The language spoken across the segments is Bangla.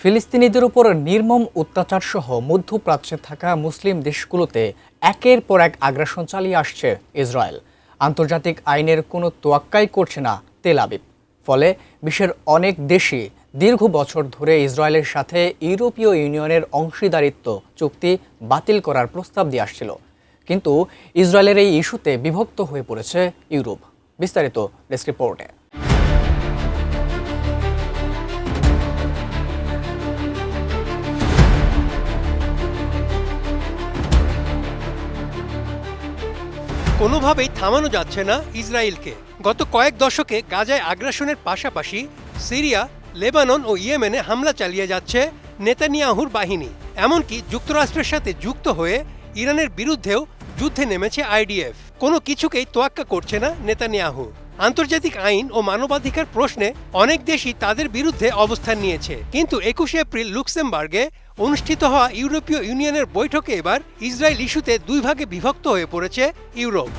ফিলিস্তিনিদের উপর নির্মম অত্যাচার সহ মধ্যপ্রাচ্যে থাকা মুসলিম দেশগুলোতে একের পর এক আগ্রাসন চালিয়ে আসছে ইসরায়েল। আন্তর্জাতিক আইনের কোনো তোয়াক্কাই করছে না তেল আবিব। ফলে বিশ্বের অনেক দেশই দীর্ঘ বছর ধরে ইসরায়েলের সাথে ইউরোপীয় ইউনিয়নের অংশীদারিত্ব চুক্তি বাতিল করার প্রস্তাব দিয়ে আসছিল। কিন্তু ইসরায়েলের এই ইস্যুতে বিভক্ত হয়ে পড়েছে ইউরোপ। বিস্তারিত ডেস্ক রিপোর্টে। কোনোভাবেই থামানো যাচ্ছে না ইসরায়েলকে। গত কয়েক দশকে গাজায় আগ্রাসনের পাশাপাশি সিরিয়া, লেবানন ও ইয়েমেনে হামলা চালিয়ে যাচ্ছে নেতানিয়াহুর বাহিনী। এমনকি যুক্তরাষ্ট্রের সাথে যুক্ত হয়ে ইরানের বিরুদ্ধেও যুদ্ধে নেমেছে আইডিএফ। কোনো কিছুকেই তোয়াক্কা করছে না নেতানিয়াহু। আন্তর্জাতিক আইন ও মানবাধিকার প্রশ্নে অনেক দেশই তাদের বিরুদ্ধে অবস্থান নিয়েছে। কিন্তু ২১ এপ্রিল লুক্সেমবার্গে অনুষ্ঠিত হওয়া ইউরোপীয় ইউনিয়নের বৈঠকে এবার ইসরায়েল ইস্যুতে দুই ভাগে বিভক্ত হয়ে পড়েছে ইউরোপ।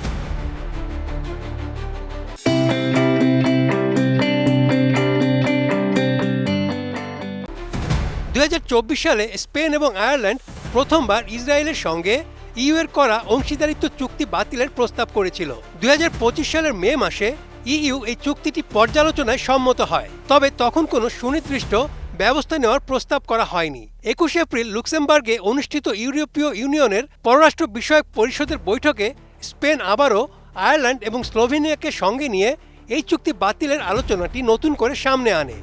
সালে স্পেন এবং আয়ারল্যান্ড প্রথমবার ইসরায়েলের সঙ্গে ইইউ এর করা অংশীদারিত্ব চুক্তি বাতিলের প্রস্তাব করেছিল। ২০২৫ সালের মে মাসে ইইউ এই চুক্তিটি পর্যালোচনায় সম্মত হয়, তবে তখন কোনো সুনির্দিষ্ট ব্যবস্থা নেওয়ার প্রস্তাব করা হয়নি। ২১ এপ্রিল লুক্সেমবার্গে অনুষ্ঠিত ইউরোপীয় ইউনিয়নের পররাষ্ট্র বিষয়ক পরিষদের বৈঠকে স্পেন আবারও আয়ারল্যান্ড এবং স্লোভেনিয়াকে সঙ্গে নিয়ে এই চুক্তি বাতিলের আলোচনাটি নতুন করে সামনে আনে।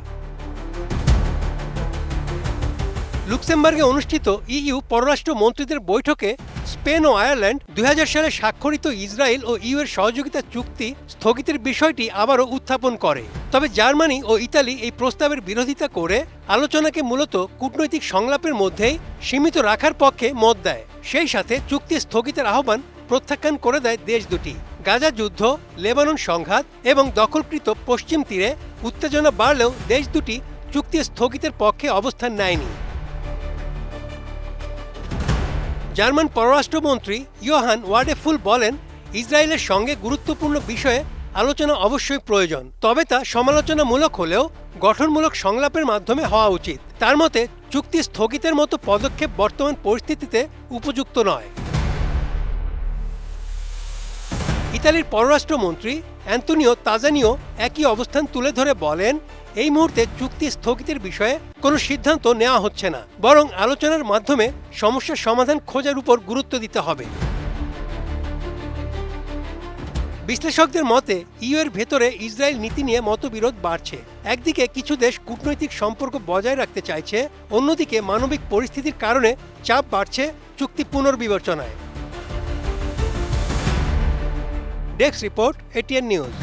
লুক্সেমবার্গে অনুষ্ঠিত ইইউ পররাষ্ট্র মন্ত্রীদের বৈঠকে স্পেন ও আয়ারল্যান্ড ২০০০ সালে স্বাক্ষরিত ইসরায়েল ও ইইউ এর সহযোগিতা চুক্তি স্থগিতের বিষয়টি আবারও উত্থাপন করে। তবে জার্মানি ও ইতালি এই প্রস্তাবের বিরোধিতা করে আলোচনাকে মূলত কূটনৈতিক সংলাপের মধ্যেই সীমিত রাখার পক্ষে মত দেয়। সেই সাথে চুক্তি স্থগিতের আহ্বান প্রত্যাখ্যান করে দেয় দেশ দুটি। গাজা যুদ্ধ, লেবানন সংঘাত এবং দখলকৃত পশ্চিম তীরে উত্তেজনা বাড়লেও দেশ দুটি চুক্তি স্থগিতের পক্ষে অবস্থান নেয়নি। জার্মান পররাষ্ট্রমন্ত্রী ইয়োহান ওয়াডেফুল বলেন, ইসরায়েলের সঙ্গে গুরুত্বপূর্ণ বিষয়ে আলোচনা অবশ্যই প্রয়োজন, তবে তা সমালোচনামূলক হলেও গঠনমূলক সংলাপের মাধ্যমে হওয়া উচিত। তার মতে চুক্তি স্থগিতের মতো পদক্ষেপ বর্তমান পরিস্থিতিতে উপযুক্ত নয়। ইতালির পররাষ্ট্রমন্ত্রী অ্যান্তোনিও তাজানিও একই অবস্থান তুলে ধরে বলেন, এই মুহূর্তে চুক্তি স্থগিতের বিষয়ে কোনো সিদ্ধান্ত নেওয়া হচ্ছে না, বরং আলোচনার মাধ্যমে সমস্যার সমাধান খোঁজার উপর গুরুত্ব দিতে হবে। বিশ্লেষকদের মতে ইইউ এর ভেতরে ইসরায়েল নীতি নিয়ে মতবিরোধ বাড়ছে। একদিকে কিছু দেশ কূটনৈতিক সম্পর্ক বজায় রাখতে চাইছে, অন্যদিকে মানবিক পরিস্থিতির কারণে চাপ বাড়ছে চুক্তি পুনর্বিবেচনায়। Desk report, ATN news.